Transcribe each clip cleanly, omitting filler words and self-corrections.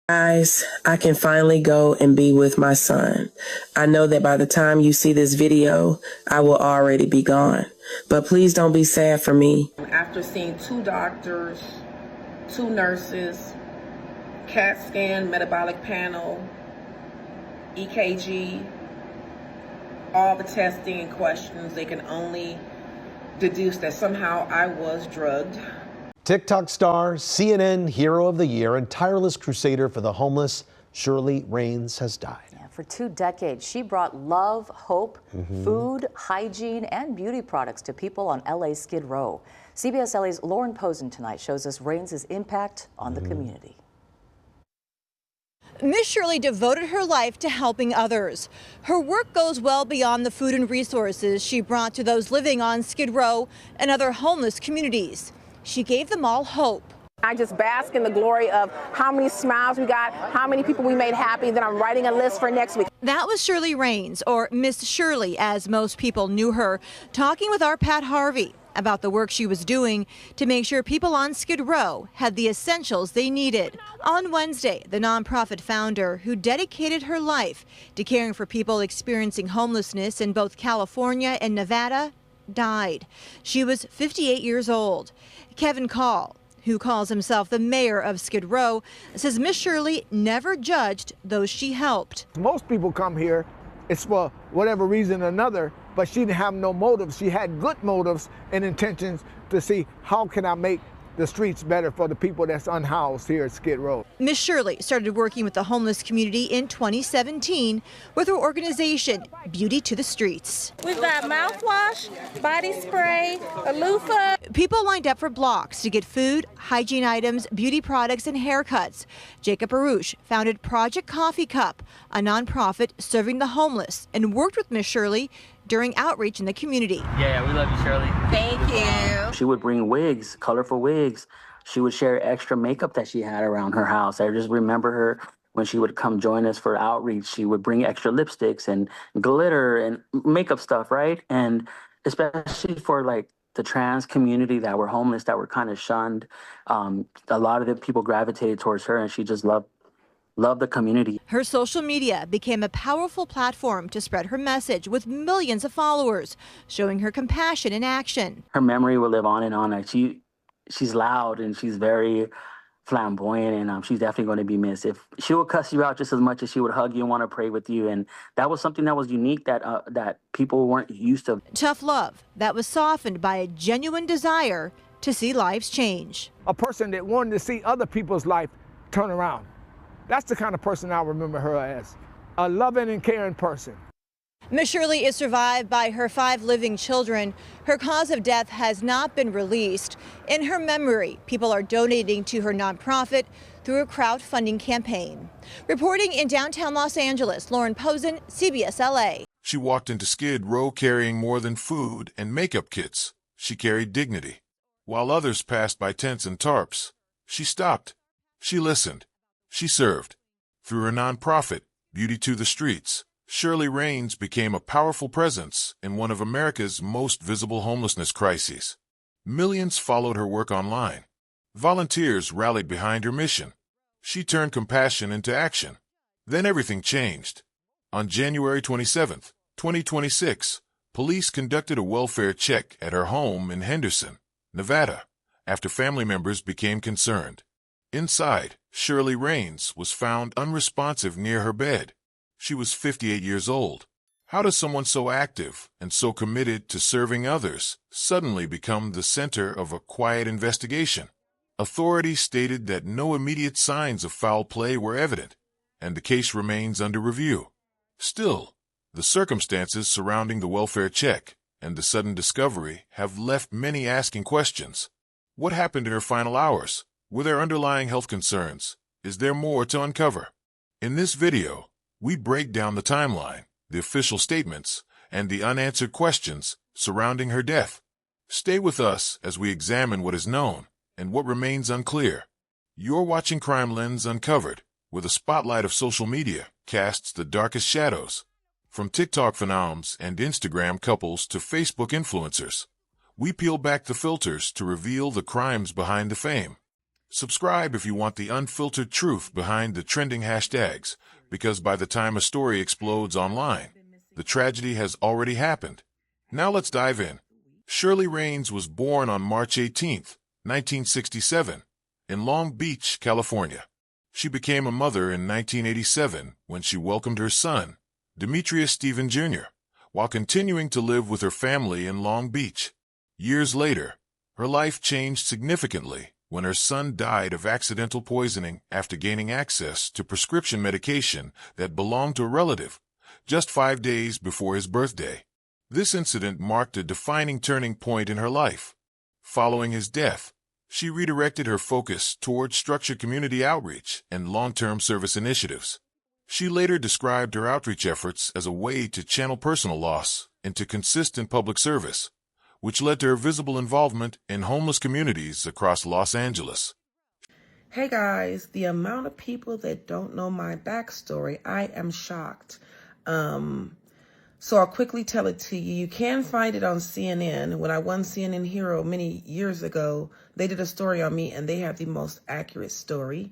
Guys, I can finally go and be with my son. I know that by the time you see this video, I will already be gone. But please don't be sad for me. After seeing 2 doctors, 2 nurses, CAT scan, metabolic panel, EKG, all the testing and questions, they can only deduce that somehow I was drugged. TikTok star, CNN Hero of the Year, and tireless crusader for the homeless, Shirley Raines has died. Yeah, for 2 decades, she brought love, hope, food, hygiene, and beauty products to people on LA's Skid Row. CBS LA's Lauren Posen tonight shows us Raines' impact on the community. Miss Shirley devoted her life to helping others. Her work goes well beyond the food and resources she brought to those living on Skid Row and other homeless communities. She gave them all hope. I just bask in the glory of how many smiles we got, how many people we made happy, that I'm writing a list for next week. That was Shirley Raines, or Miss Shirley as most people knew her, talking with our Pat Harvey about the work she was doing to make sure people on Skid Row had the essentials they needed. On Wednesday, the nonprofit founder, who dedicated her life to caring for people experiencing homelessness in both California and Nevada, died. She was 58 years old. Kevin Call, who calls himself the mayor of Skid Row, says Miss Shirley never judged those she helped. Most people come here, it's for whatever reason or another, but she didn't have no motives. She had good motives and intentions to see how can I make the streets better for the people that's unhoused here at Skid Row. Miss Shirley started working with the homeless community in 2017 with her organization, Beauty to the Streets. We've got mouthwash, body spray, a loofah. People lined up for blocks to get food, hygiene items, beauty products, and haircuts. Jacob Arush founded Project Coffee Cup, a nonprofit serving the homeless, and worked with Miss Shirley during outreach in the community. Yeah, we love you, Shirley. Thank you. She would bring wigs, colorful wigs. She would share extra makeup that she had around her house. I just remember her when she would come join us for outreach. She would bring extra lipsticks and glitter and makeup stuff, right? And especially for like the trans community that were homeless, that were kind of shunned, a lot of the people gravitated towards her, and she just loved the community. Her social media became a powerful platform to spread her message with millions of followers, showing her compassion in action. Her memory will live on and on. Like she's loud and she's very flamboyant, and she's definitely going to be missed. If she would cuss you out just as much as she would hug you and want to pray with you, and that was something that was unique that people weren't used to. Tough love that was softened by a genuine desire to see lives change. A person that wanted to see other people's life turn around. That's the kind of person I remember her as, a loving and caring person. Miss Shirley is survived by her 5 living children. Her cause of death has not been released. In her memory, people are donating to her nonprofit through a crowdfunding campaign. Reporting in downtown Los Angeles, Lauren Posen, CBS LA. She walked into Skid Row carrying more than food and makeup kits. She carried dignity. While others passed by tents and tarps, she stopped. She listened. She served. Through her nonprofit, Beauty to the Streets, Shirley Raines became a powerful presence in one of America's most visible homelessness crises. Millions followed her work online. Volunteers rallied behind her mission. She turned compassion into action. Then everything changed. On January 27, 2026, police conducted a welfare check at her home in Henderson, Nevada, after family members became concerned. Inside, Shirley Raines was found unresponsive near her bed. She was 58 years old. How does someone so active and so committed to serving others suddenly become the center of a quiet investigation? Authorities stated that no immediate signs of foul play were evident, and the case remains under review. Still, the circumstances surrounding the welfare check and the sudden discovery have left many asking questions. What happened in her final hours? Were there underlying health concerns? Is there more to uncover? In this video, we break down the timeline, the official statements, and the unanswered questions surrounding her death. Stay with us as we examine what is known and what remains unclear. You're watching Crimelens Uncovered, where the spotlight of social media casts the darkest shadows. From TikTok phenoms and Instagram couples to Facebook influencers, we peel back the filters to reveal the crimes behind the fame. Subscribe if you want the unfiltered truth behind the trending hashtags, because by the time a story explodes online, the tragedy has already happened. Now let's dive in. Shirley Raines was born on March 18, 1967, in Long Beach, California. She became a mother in 1987 when she welcomed her son, Demetrius Stephen Jr., while continuing to live with her family in Long Beach. Years later, her life changed significantly when her son died of accidental poisoning after gaining access to prescription medication that belonged to a relative just 5 days before his birthday. This incident marked a defining turning point in her life. Following his death, she redirected her focus towards structured community outreach and long-term service initiatives. She later described her outreach efforts as a way to channel personal loss into consistent public service, which led to her visible involvement in homeless communities across Los Angeles. Hey guys, the amount of people that don't know my backstory, I am shocked. So I'll quickly tell it to you. You can find it on CNN. When I won CNN Hero many years ago, they did a story on me and they have the most accurate story.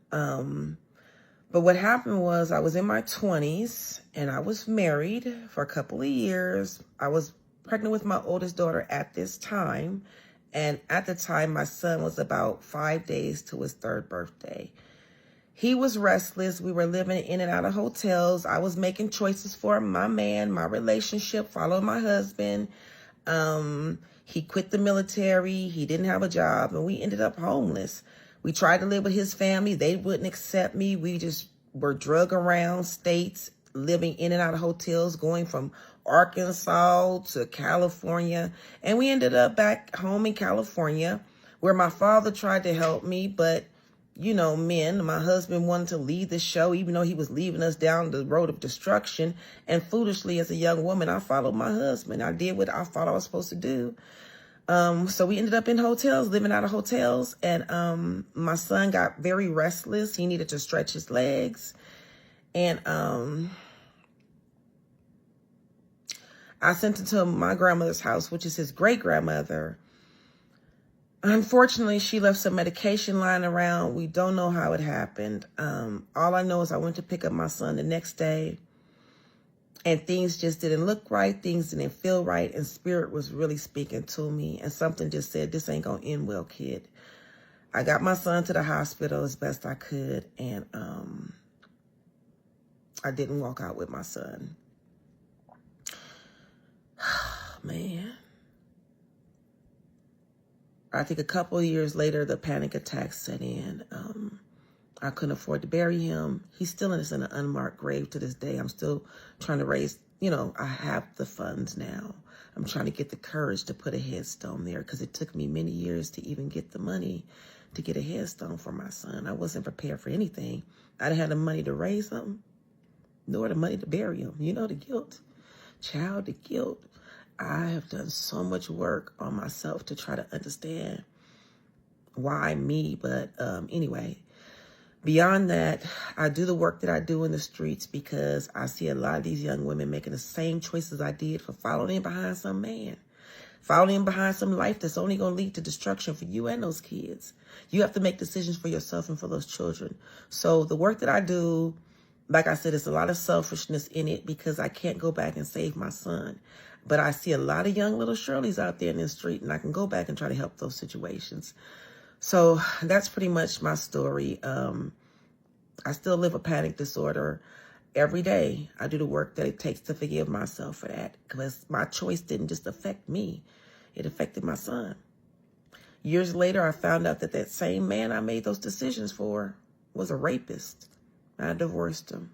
But what happened was I was in my 20s and I was married for a couple of years. I was pregnant with my oldest daughter at this time. And at the time, my son was about 5 days to his 3rd birthday. He was restless. We were living in and out of hotels. I was making choices for my man, my relationship, following my husband. He quit the military. He didn't have a job, and we ended up homeless. We tried to live with his family. They wouldn't accept me. We just were drug around states, living in and out of hotels, going from Arkansas to California. And we ended up back home in California, where my father tried to help me, but you know, men, my husband wanted to leave the show, even though he was leaving us down the road of destruction. And foolishly, as a young woman, I followed my husband. I did what I thought I was supposed to do. So we ended up in hotels, living out of hotels. And my son got very restless. He needed to stretch his legs. And I sent him to my grandmother's house, which is his great-grandmother. Unfortunately, she left some medication lying around. We don't know how it happened. All I know is I went to pick up my son the next day, and things just didn't look right. Things didn't feel right, and spirit was really speaking to me, and something just said, this ain't gonna end well, kid. I got my son to the hospital as best I could, and I didn't walk out with my son. Man. I think a couple of years later, the panic attack set in. I couldn't afford to bury him. He's still in an unmarked grave to this day. I'm still trying to raise, I have the funds now. I'm trying to get the courage to put a headstone there because it took me many years to even get the money to get a headstone for my son. I wasn't prepared for anything. I didn't have the money to raise him, nor the money to bury him. You know, the guilt. Child, the guilt. I have done so much work on myself to try to understand why me. But anyway, beyond that, I do the work that I do in the streets because I see a lot of these young women making the same choices I did for following behind some man, following behind some life that's only going to lead to destruction for you and those kids. You have to make decisions for yourself and for those children. So the work that I do, like I said, there's a lot of selfishness in it because I can't go back and save my son. But I see a lot of young little Shirleys out there in the street, and I can go back and try to help those situations. So that's pretty much my story. I still live a panic disorder every day. I do the work that it takes to forgive myself for that because my choice didn't just affect me. It affected my son. Years later, I found out that that same man I made those decisions for was a rapist. I divorced him.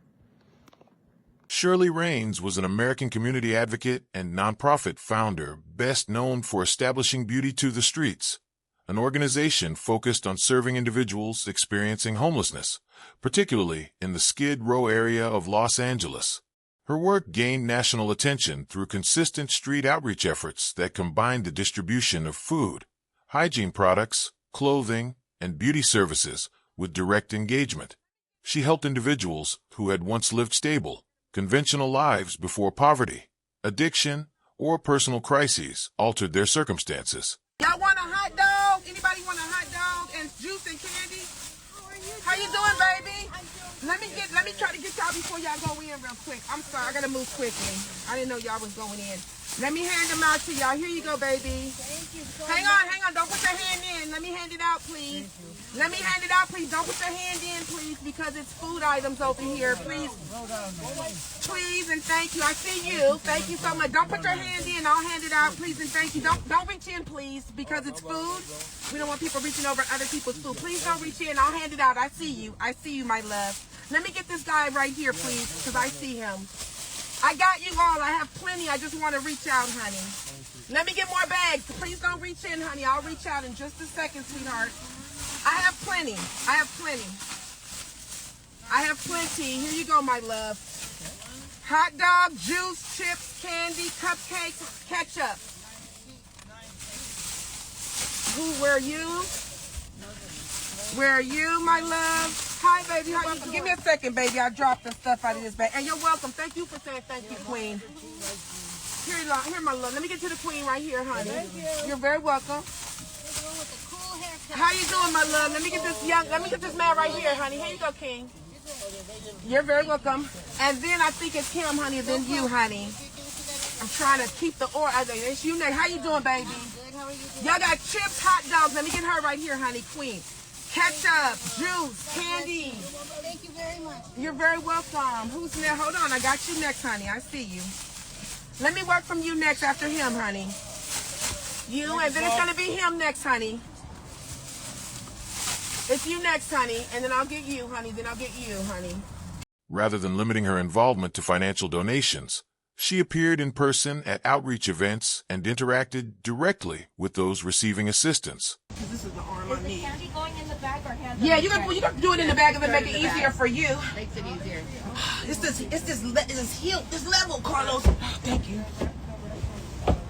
Shirley Raines was an American community advocate and nonprofit founder, best known for establishing Beauty to the Streets, an organization focused on serving individuals experiencing homelessness, particularly in the Skid Row area of Los Angeles. Her work gained national attention through consistent street outreach efforts that combined the distribution of food, hygiene products, clothing, and beauty services with direct engagement. She helped individuals who had once lived stable, conventional lives before poverty, addiction, or personal crises altered their circumstances. Y'all want a hot dog? Anybody want a hot dog and juice and candy? you doing, baby? Let me try to get y'all before y'all go in real quick. I'm sorry, I gotta move quickly. I didn't know y'all was going in. Let me hand them out to y'all. Here you go, baby. Thank you. Hang on. Don't put your hand in. Let me hand it out, please. Let me hand it out, please. Don't put your hand in, please, because it's food items over here. Please. Please and thank you. I see you. Thank you so much. Don't put your hand in. I'll hand it out, please and thank you. Don't reach in, please, because it's food. We don't want people reaching over other people's food. Please don't reach in. I'll hand it out. I see you. I see you, my love. Let me get this guy right here, please, because I see him. I got you all. I have plenty. I just want to reach out, honey. Let me get more bags. Please don't reach in, honey. I'll reach out in just a second, sweetheart. I have plenty. I have plenty. I have plenty. Here you go, my love. Hot dog, juice, chips, candy, cupcakes, ketchup. Where are you? Where are you, my love? Hi, baby. How you doing? Give me a second, baby. I dropped the stuff out of this bag. And you're welcome. Thank you for saying thank you, Queen. Here, my love. Let me get to the Queen right here, honey. Thank you. You're very welcome. How you doing, my love? Let me get this man right here, honey. Here you go, King. You're very welcome. And then I think it's him, honey, and then you, honey. I'm trying to keep the order. It's you next. How you doing, baby? Good. How are you doing? Y'all got chips, hot dogs. Let me get her right here, honey, Queen. Ketchup, juice, candy. Thank you very much. You're very welcome. Who's next? Hold on, I got you next, honey. I see you. Let me work from you next after him, honey. You, and then it's going to be him next, honey. It's you next, honey, and then I'll get you, honey. Then I'll get you, honey. Rather than limiting her involvement to financial donations, she appeared in person at outreach events and interacted directly with those receiving assistance. This is the arm I need. Is the candy going in the bag or hands? Yeah, you got to do it in the bag if it make it easier for you. Makes it easier. It's this level, Carlos. Thank you.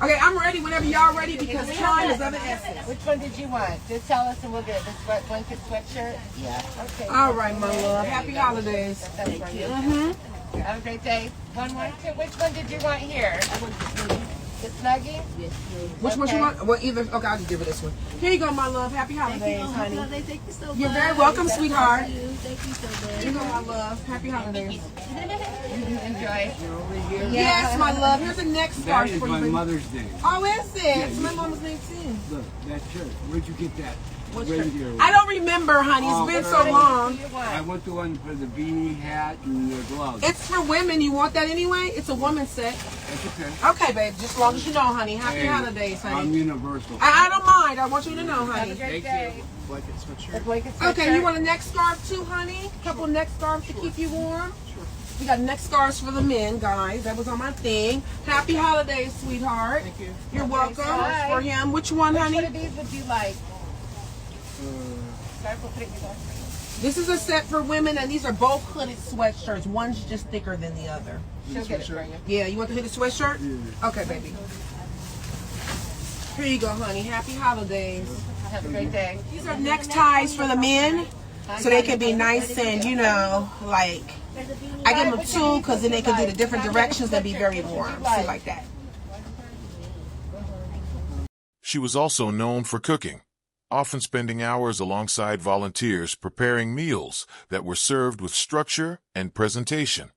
Okay, I'm ready whenever y'all ready because time is of the essence. Which one did you want? Just tell us and we'll get this blanket sweatshirt. Yeah. Okay. All right, my love. Happy holidays. Thank you. Have a great day. One more. Which one did you want here? The Snuggie? Yes, please. Which one you want? Well, either. Okay, I'll just give her this one. Here you go, my love. Happy holidays, honey. Thank you so much. You're very welcome, sweetheart. Thank you so much. Here you go, my love. Happy holidays. Enjoy. Yes, my love. Here's the next scarf for you. That is my Mother's Day. Oh, is it? It's my mama's name too. Look, that shirt. Where'd you get that? I don't remember, honey. It's been so long. I want the one for the beanie, hat, and the gloves. It's for women. You want that anyway? It's a woman's set. That's okay. Okay, babe. Just as long as you know, honey. Happy holidays, honey. I'm universal. I don't mind. I want you to know, honey. Thank you. Blanket sweatshirt. Okay, you want a neck scarf too, honey? A couple neck scarves to keep you warm? Sure. We got neck scarves for the men, guys. That was on my thing. Happy holidays, sweetheart. Thank you. You're welcome. For him. Which one, honey? Which one of these would you like? This is a set for women, and these are both hooded sweatshirts. One's just thicker than the other. She'll get it for you. Yeah, you want the hooded sweatshirt? Yeah. Okay, baby. Here you go, honey. Happy holidays. Have a great day. These are neckties for the men, so they can be nice and, you know, like, I give them two because then they can do the different directions and be very warm. So like that. She was also known for cooking, often spending hours alongside volunteers preparing meals that were served with structure and presentation.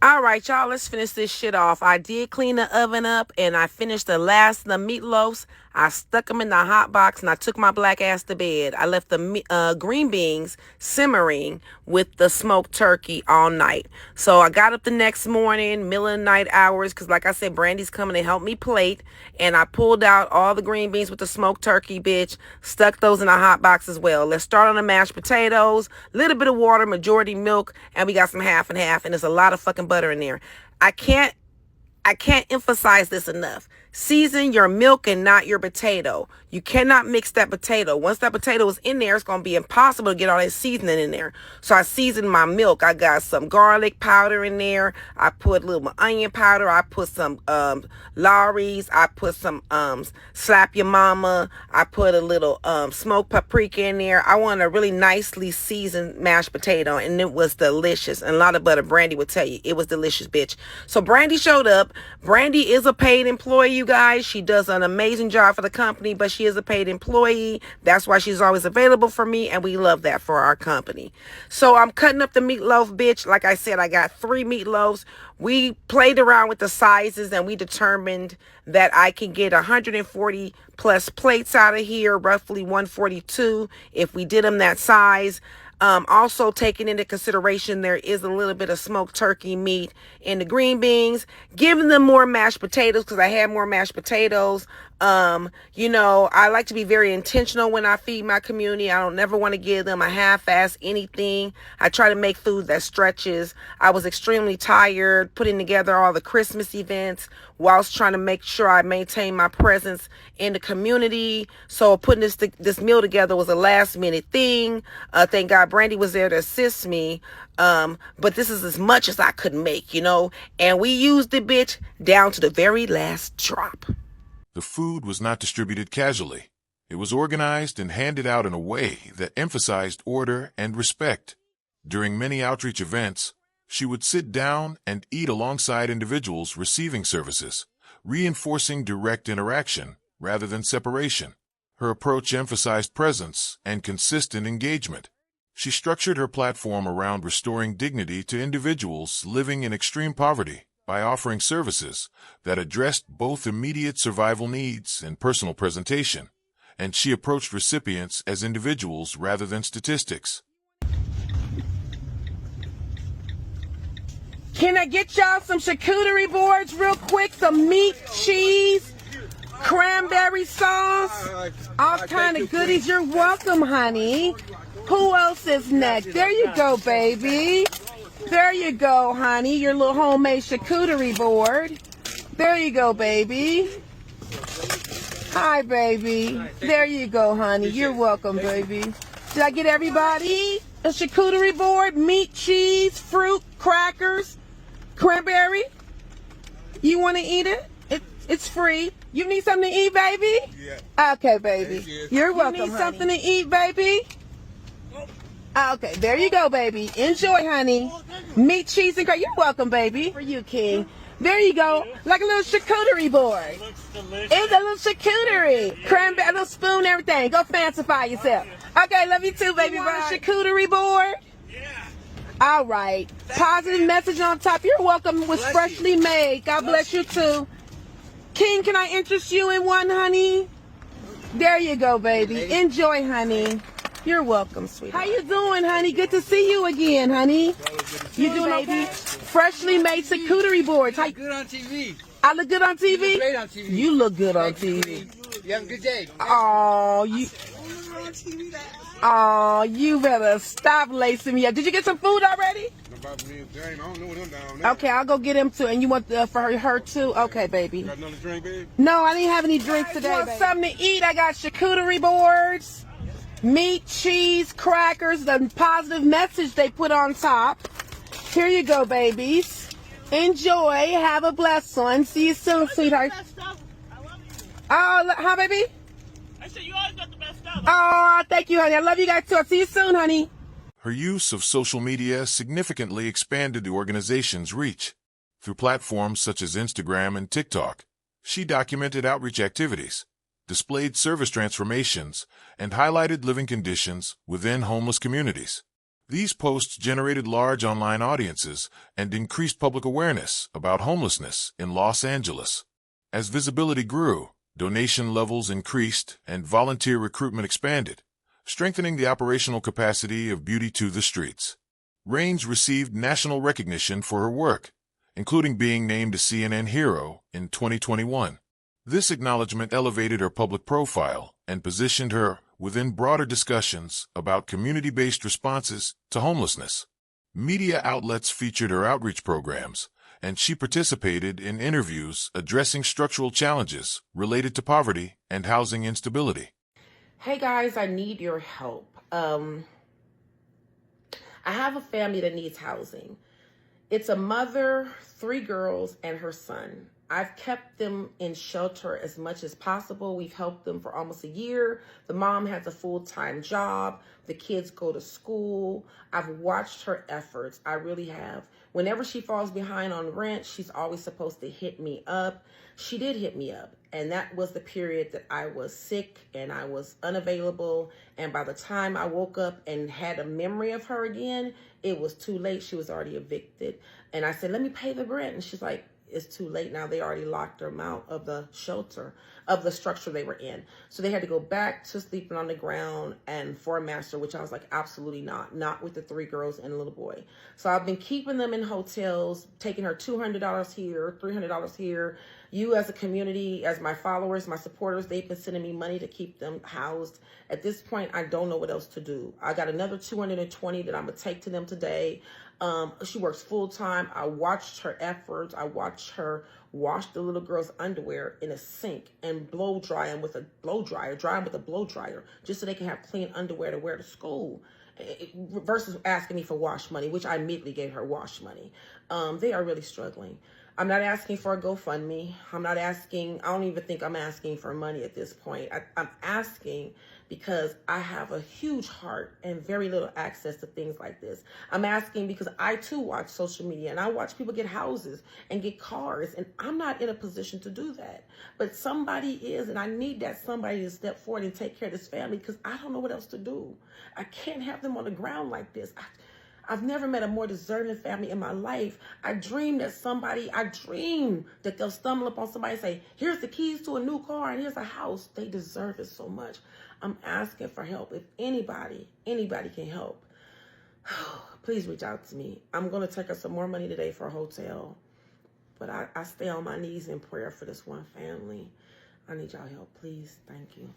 All right, y'all, let's finish this shit off. I did clean the oven up, and I finished the last of the meatloafs. I stuck them in the hot box, and I took my black ass to bed. I left the green beans simmering with the smoked turkey all night. So I got up the next morning, middle of the night hours, because like I said, Brandy's coming to help me plate. And I pulled out all the green beans with the smoked turkey, bitch. Stuck those in a hot box as well. Let's start on the mashed potatoes. A little bit of water, majority milk, and we got some half and half. And there's a lot of fucking butter in there. I can't emphasize this enough. Season your milk and not your potato. You cannot mix that potato. Once that potato is in there, it's going to be impossible to get all that seasoning in there. So I seasoned my milk. I got some garlic powder in there. I put a little onion powder. I put some Lawry's. I put some Slap Your Mama. I put a little smoked paprika in there. I want a really nicely seasoned mashed potato, and it was delicious. And a lot of butter. Brandy would tell you it was delicious, bitch. So Brandy showed up. Brandy is a paid employee you guys. She does an amazing job for the company, but she is a paid employee. That's why she's always available for me, and we love that for our company. So I'm cutting up the meatloaf, bitch. Like I said, I got 3 meatloaves. We played around with the sizes, and we determined that I can get 140 plus plates out of here, roughly 142 if we did them that size. Also taking into consideration there is a little bit of smoked turkey meat in the green beans, giving them more mashed potatoes because I had more mashed potatoes. You know, I like to be very intentional when I feed my community. I don't never want to give them a half-ass anything. I try to make food that stretches. I was extremely tired putting together all the Christmas events whilst trying to make sure I maintain my presence in the community. So putting this meal together was a last-minute thing. Thank God Brandy was there to assist me. But this is as much as I could make, you know. And we used the bitch down to the very last drop. The food was not distributed casually. It was organized and handed out in a way that emphasized order and respect. During many outreach events, she would sit down and eat alongside individuals receiving services, reinforcing direct interaction rather than separation. Her approach emphasized presence and consistent engagement. She structured her platform around restoring dignity to individuals living in extreme poverty by offering services that addressed both immediate survival needs and personal presentation, and she approached recipients as individuals rather than statistics. Can I get y'all some charcuterie boards real quick? Some meat, cheese, cranberry sauce, all kind of goodies. You're welcome, honey. Who else is next? There you go, baby. There you go, honey. Your little homemade charcuterie board. There you go, baby. Hi, baby. There you go, honey. You're welcome, baby. Did I get everybody a charcuterie board? Meat, cheese, fruit, crackers, cranberry? You want to eat it? It's free. You need something to eat, baby? Yeah. Okay, baby. You're welcome, honey. You need something to eat, baby? Okay, there you go, baby. Enjoy, honey. Meat, cheese, and crackers. You're welcome, baby. For you, King. There you go. Like a little charcuterie board. It looks delicious. It's a little charcuterie. Cranberry, a little spoon, everything. Go fancify yourself. Okay, love you too, baby. You want a charcuterie board? Yeah. All right. Positive message on top. You're welcome. Was freshly made. God bless you too. King, can I interest you in one, honey? There you go, baby. Enjoy, honey. You're welcome, sweetheart. How you doing, honey? Good to see you again, honey. You doing okay? Freshly made charcuterie boards. You look good on TV. I look good on TV? You look great on TV. You look good on TV. You have a good day. Oh, you better stop lacing me up. Did you get some food already? Okay, I'll go get him too. And you want for her too? Okay, baby. You got another drink, baby? No, I didn't have any drinks today. Want something to eat? I got charcuterie boards, meat, cheese, crackers, the positive message they put on top. Here you go, babies. Enjoy. Have a blessed one. See you soon, sweetheart. Oh, huh, baby? I said you always got the best stuff. Oh, thank you, honey. I love you guys too. I'll see you soon, honey. Her use of social media significantly expanded the organization's reach. Through platforms such as Instagram and TikTok, she documented outreach activities, displayed service transformations, and highlighted living conditions within homeless communities. These posts generated large online audiences and increased public awareness about homelessness in Los Angeles. As visibility grew, donation levels increased and volunteer recruitment expanded, strengthening the operational capacity of Beauty to the Streets. Raines received national recognition for her work, including being named a CNN Hero in 2021. This acknowledgement elevated her public profile and positioned her within broader discussions about community-based responses to homelessness. Media outlets featured her outreach programs, and she participated in interviews addressing structural challenges related to poverty and housing instability. Hey guys, I need your help. I have a family that needs housing. It's a mother, 3 girls, and her son. I've kept them in shelter as much as possible. We've helped them for almost a year. The mom has a full-time job. The kids go to school. I've watched her efforts. I really have. Whenever she falls behind on rent, she's always supposed to hit me up. She did hit me up. And that was the period that I was sick and I was unavailable. And by the time I woke up and had a memory of her again, it was too late. She was already evicted. And I said, let me pay the rent. And she's like, it's too late now. They already locked them out of the shelter, of the structure they were in. So they had to go back to sleeping on the ground and for a master, which I was like, absolutely not with the 3 girls and a little boy. So I've been keeping them in hotels, taking her $200 here, $300 here. You as a community, as my followers, my supporters, they've been sending me money to keep them housed. At this point, I don't know what else to do. I got another $220 that I'm gonna take to them today. She works full time. I watched her efforts. I watched her wash the little girl's underwear in a sink and blow dry them with a blow dryer, dry them with a blow dryer, just so they can have clean underwear to wear to school. Versus asking me for wash money, which I immediately gave her wash money. They are really struggling. I'm not asking for a GoFundMe. I don't even think I'm asking for money at this point. I'm asking because I have a huge heart and very little access to things like this. I'm asking because I too watch social media and I watch people get houses and get cars, and I'm not in a position to do that. But somebody is, and I need that somebody to step forward and take care of this family because I don't know what else to do. I can't have them on the ground like this. I've never met a more deserving family in my life. I dream that they'll stumble upon somebody and say, here's the keys to a new car and here's a house. They deserve it so much. I'm asking for help. If anybody can help, please reach out to me. I'm going to take her some more money today for a hotel. But I stay on my knees in prayer for this one family. I need y'all help, please. Thank you.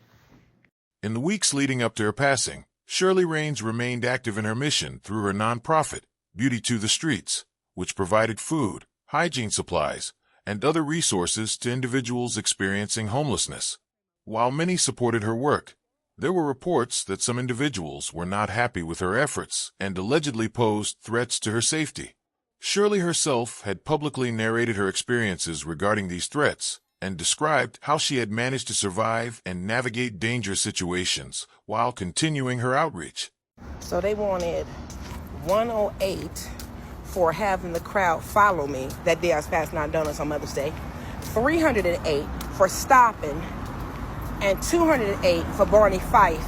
In the weeks leading up to her passing, Shirley Raines remained active in her mission through her nonprofit, Beauty to the Streetz, which provided food, hygiene supplies, and other resources to individuals experiencing homelessness. While many supported her work, there were reports that some individuals were not happy with her efforts and allegedly posed threats to her safety. Shirley herself had publicly narrated her experiences regarding these threats and described how she had managed to survive and navigate dangerous situations while continuing her outreach. So they wanted 108 for having the crowd follow me that day I was passing out donuts on Mother's Day, 308 for stopping, and 208 for Barney Fife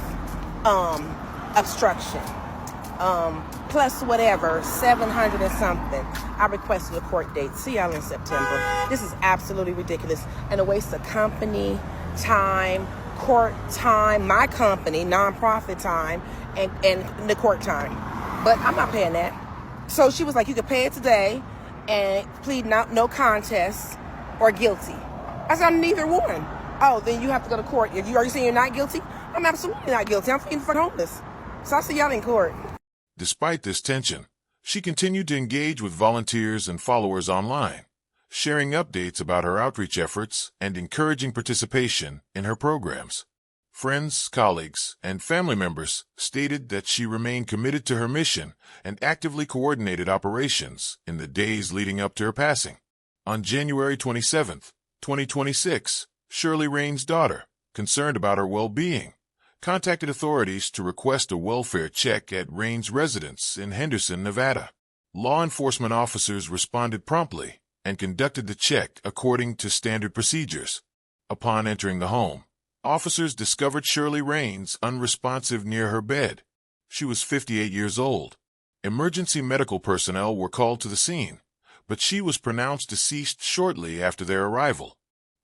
obstruction. Plus whatever, 700 and something. I requested a court date. See y'all in September. This is absolutely ridiculous and a waste of company, time, court time, my company, nonprofit time, and the court time. But I'm not paying that. So she was like, you could pay it today and plead no contest or guilty. I said, I'm neither one. Oh, then you have to go to court. Are you saying you're not guilty? I'm absolutely not guilty. I'm feeling homeless. So I'll see y'all in court. Despite this tension, she continued to engage with volunteers and followers online, sharing updates about her outreach efforts and encouraging participation in her programs. Friends, colleagues, and family members stated that she remained committed to her mission and actively coordinated operations in the days leading up to her passing. On January 27, 2026, Shirley Raines' daughter, concerned about her well-being, contacted authorities to request a welfare check at Raines' residence in Henderson, Nevada. Law enforcement officers responded promptly and conducted the check according to standard procedures. Upon entering the home, officers discovered Shirley Raines unresponsive near her bed. She was 58 years old. Emergency medical personnel were called to the scene, but she was pronounced deceased shortly after their arrival.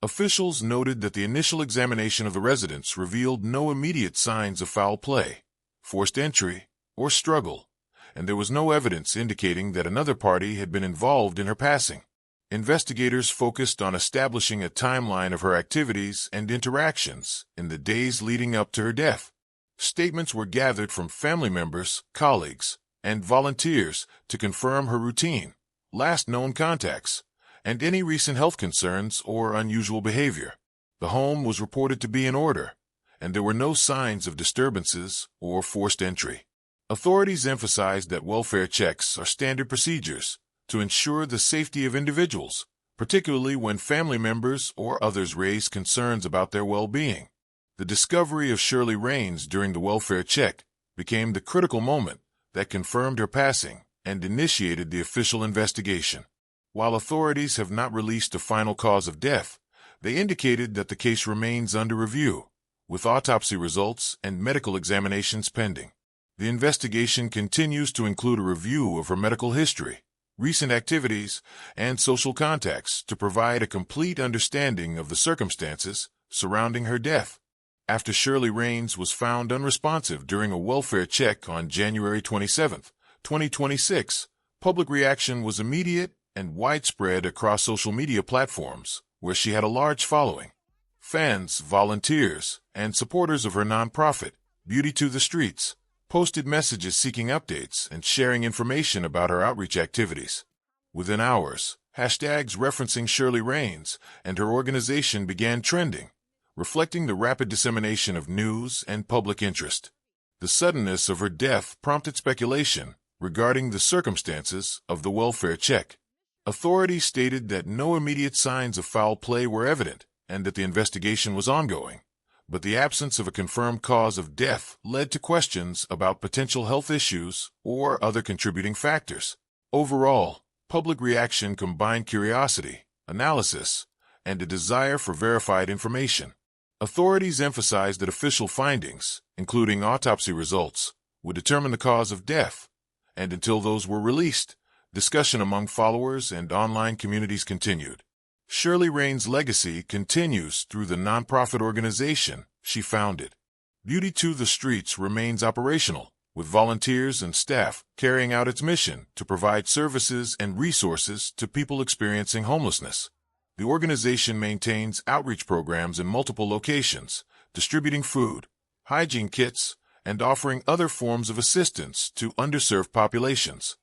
Officials noted that the initial examination of the residence revealed no immediate signs of foul play, forced entry, or struggle, and there was no evidence indicating that another party had been involved in her passing. Investigators focused on establishing a timeline of her activities and interactions in the days leading up to her death. Statements were gathered from family members, colleagues, and volunteers to confirm her routine, last known contacts, and any recent health concerns or unusual behavior. The home was reported to be in order, and there were no signs of disturbances or forced entry. Authorities emphasized that welfare checks are standard procedures to ensure the safety of individuals particularly when family members or others raise concerns about their well-being. The discovery of Shirley Raines during the welfare check became the critical moment that confirmed her passing and initiated the official investigation. While authorities have not released a final cause of death, they indicated that the case remains under review, with autopsy results and medical examinations pending. The investigation continues to include a review of her medical history, recent activities, and social contacts to provide a complete understanding of the circumstances surrounding her death. After Shirley Raines was found unresponsive during a welfare check on January 27, 2026, public reaction was immediate and widespread across social media platforms, where she had a large following. Fans, volunteers, and supporters of her nonprofit, Beauty to the Streetz, posted messages seeking updates and sharing information about her outreach activities. Within hours, hashtags referencing Shirley Raines and her organization began trending, reflecting the rapid dissemination of news and public interest. The suddenness of her death prompted speculation regarding the circumstances of the welfare check. Authorities stated that no immediate signs of foul play were evident and that the investigation was ongoing, but the absence of a confirmed cause of death led to questions about potential health issues or other contributing factors. Overall, public reaction combined curiosity, analysis, and a desire for verified information. Authorities emphasized that official findings, including autopsy results, would determine the cause of death, and until those were released, discussion among followers and online communities continued. Shirley Raines' legacy continues through the nonprofit organization she founded. Beauty to the Streetz remains operational, with volunteers and staff carrying out its mission to provide services and resources to people experiencing homelessness. The organization maintains outreach programs in multiple locations, distributing food, hygiene kits, and offering other forms of assistance to underserved populations.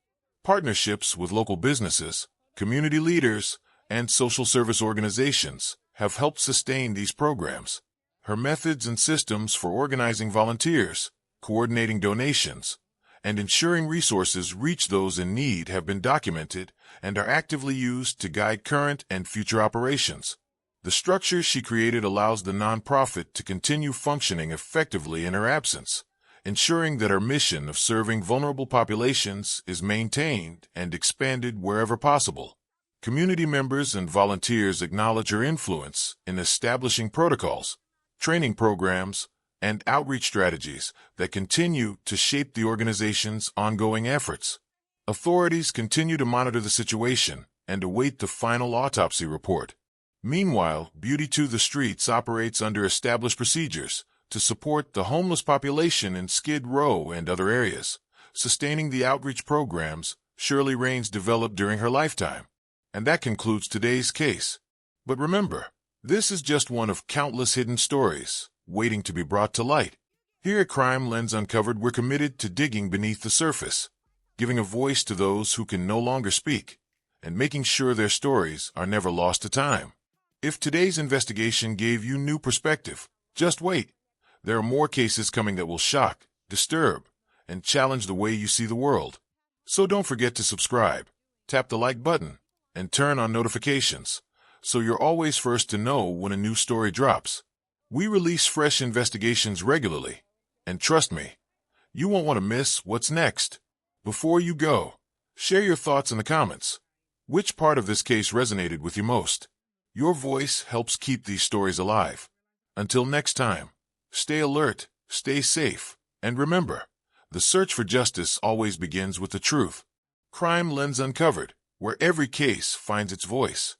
Partnerships with local businesses, community leaders, and social service organizations have helped sustain these programs. Her methods and systems for organizing volunteers, coordinating donations, and ensuring resources reach those in need have been documented and are actively used to guide current and future operations. The structure she created allows the nonprofit to continue functioning effectively in her absence, ensuring that her mission of serving vulnerable populations is maintained and expanded wherever possible. Community members and volunteers acknowledge her influence in establishing protocols, training programs, and outreach strategies that continue to shape the organization's ongoing efforts. Authorities continue to monitor the situation and await the final autopsy report. Meanwhile, Beauty to the Streetz operates under established procedures to support the homeless population in Skid Row and other areas, sustaining the outreach programs Shirley Raines developed during her lifetime. And that concludes today's case. But remember, this is just one of countless hidden stories waiting to be brought to light. Here at Crimelens Uncovered, we're committed to digging beneath the surface, giving a voice to those who can no longer speak, and making sure their stories are never lost to time. If today's investigation gave you new perspective, just wait. There are more cases coming that will shock, disturb, and challenge the way you see the world. So don't forget to subscribe, tap the like button, and turn on notifications, so you're always first to know when a new story drops. We release fresh investigations regularly, and trust me, you won't want to miss what's next. Before you go, share your thoughts in the comments. Which part of this case resonated with you most? Your voice helps keep these stories alive. Until next time, stay alert, stay safe, and remember, the search for justice always begins with the truth. Crimelens Uncovered, where every case finds its voice.